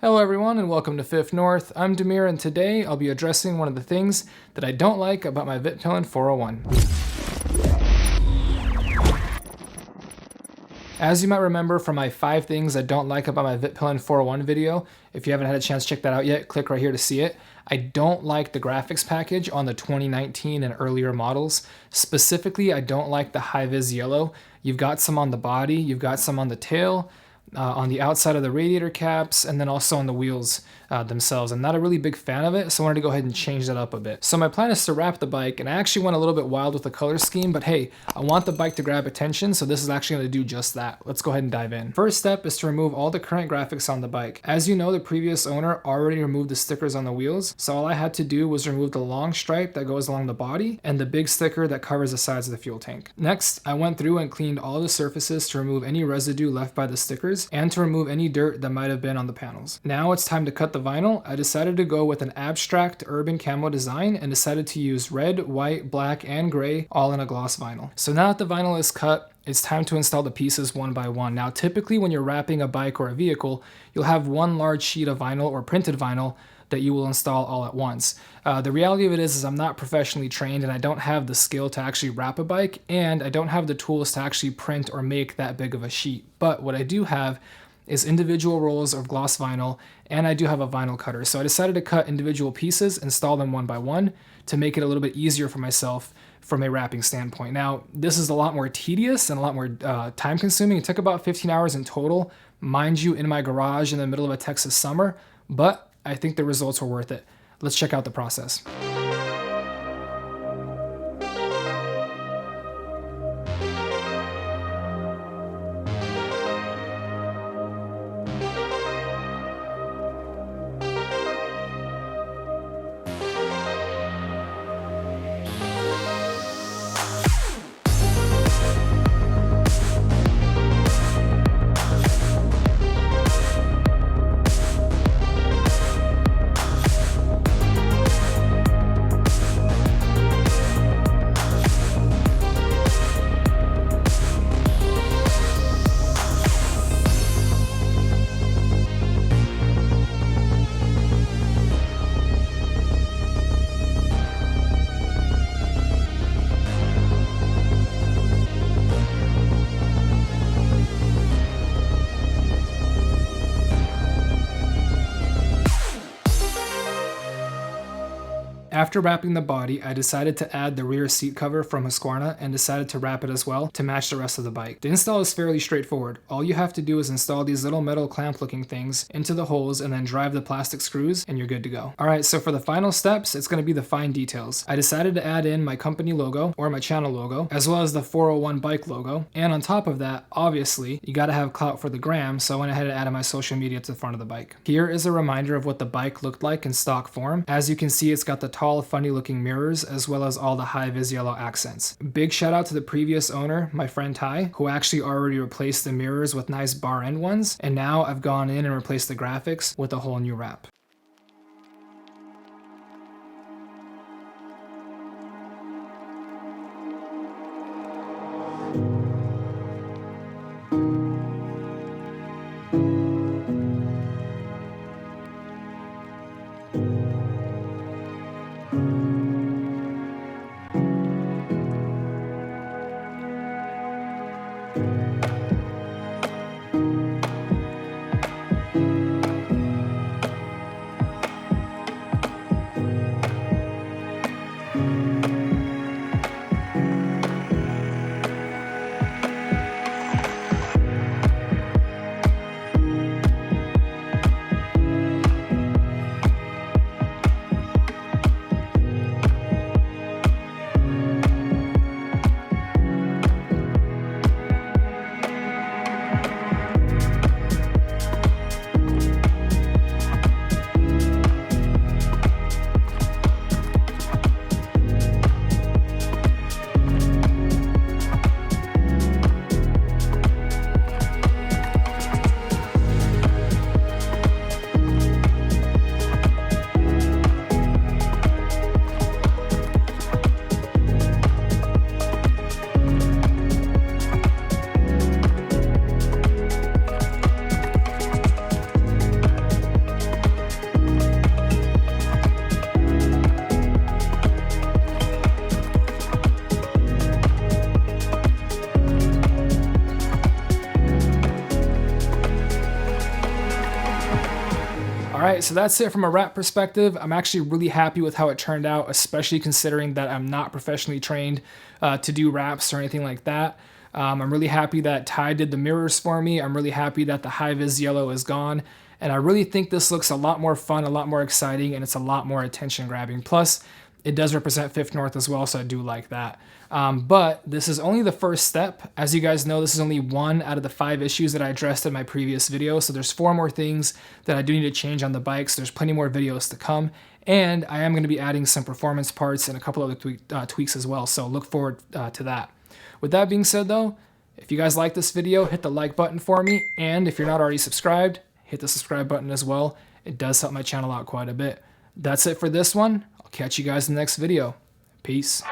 Hello everyone and welcome to Fifth North. I'm Demir and today I'll be addressing one of the things that I don't like about my Vitpilen 401. As you might remember from my 5 things I don't like about my Vitpilen 401 video, if you haven't had a chance to check that out yet, click right here to see it. I don't like the graphics package on the 2019 and earlier models. Specifically, I don't like the high-vis yellow. You've got some on the body, you've got some on the tail, on the outside of the radiator caps, and then also on the wheels themselves. I'm not a really big fan of it, so I wanted to go ahead and change that up a bit. So my plan is to wrap the bike, and I actually went a little bit wild with the color scheme, but hey, I want the bike to grab attention, so this is actually going to do just that. Let's go ahead and dive in. First step is to remove all the current graphics on the bike. As you know, the previous owner already removed the stickers on the wheels, so all I had to do was remove the long stripe that goes along the body and the big sticker that covers the sides of the fuel tank. Next, I went through and cleaned all the surfaces to remove any residue left by the stickers and to remove any dirt that might have been on the panels. Now it's time to cut the vinyl. I decided to go with an abstract urban camo design and decided to use red, white, black, and gray all in a gloss vinyl. So now that the vinyl is cut, it's time to install the pieces one by one. Now typically when you're wrapping a bike or a vehicle, you'll have one large sheet of vinyl or printed vinyl that you will install all at once. The reality of it is I'm not professionally trained and I don't have the skill to actually wrap a bike, and I don't have the tools to actually print or make that big of a sheet. But what I do have is individual rolls of gloss vinyl, and I do have a vinyl cutter. So I decided to cut individual pieces, install them one by one to make it a little bit easier for myself from a wrapping standpoint. Now, this is a lot more tedious and a lot more time consuming. It took about 15 hours in total, mind you, in my garage in the middle of a Texas summer, but I think the results were worth it. Let's check out the process. After wrapping the body, I decided to add the rear seat cover from Husqvarna and decided to wrap it as well to match the rest of the bike. The install is fairly straightforward. All you have to do is install these little metal clamp looking things into the holes and then drive the plastic screws and you're good to go. Alright, so for the final steps, it's going to be the fine details. I decided to add in my company logo or my channel logo, as well as the 401 bike logo, and on top of that, obviously, you gotta have clout for the gram, so I went ahead and added my social media to the front of the bike. Here is a reminder of what the bike looked like in stock form. As you can see, it's got the tall, funny looking mirrors as well as all the high-vis yellow accents. Big shout out to the previous owner, my friend Ty, who actually already replaced the mirrors with nice bar end ones, and now I've gone in and replaced the graphics with a whole new wrap. All right, so that's it from a wrap perspective. I'm actually really happy with how it turned out, especially considering that I'm not professionally trained to do wraps or anything like that. I'm really happy that Ty did the mirrors for me. I'm really happy that the high-vis yellow is gone. And I really think this looks a lot more fun, a lot more exciting, and it's a lot more attention-grabbing. Plus, it does represent Fifth North as well, so I do like that. But this is only the first step. As you guys know, this is only one out of the 5 issues that I addressed in my previous video. So there's 4 more things that I do need to change on the bikes. There's plenty more videos to come. And I am going to be adding some performance parts and a couple other tweaks as well. So look forward to that. With that being said though, if you guys like this video, hit the like button for me. And if you're not already subscribed, hit the subscribe button as well. It does help my channel out quite a bit. That's it for this one. I'll catch you guys in the next video. Peace.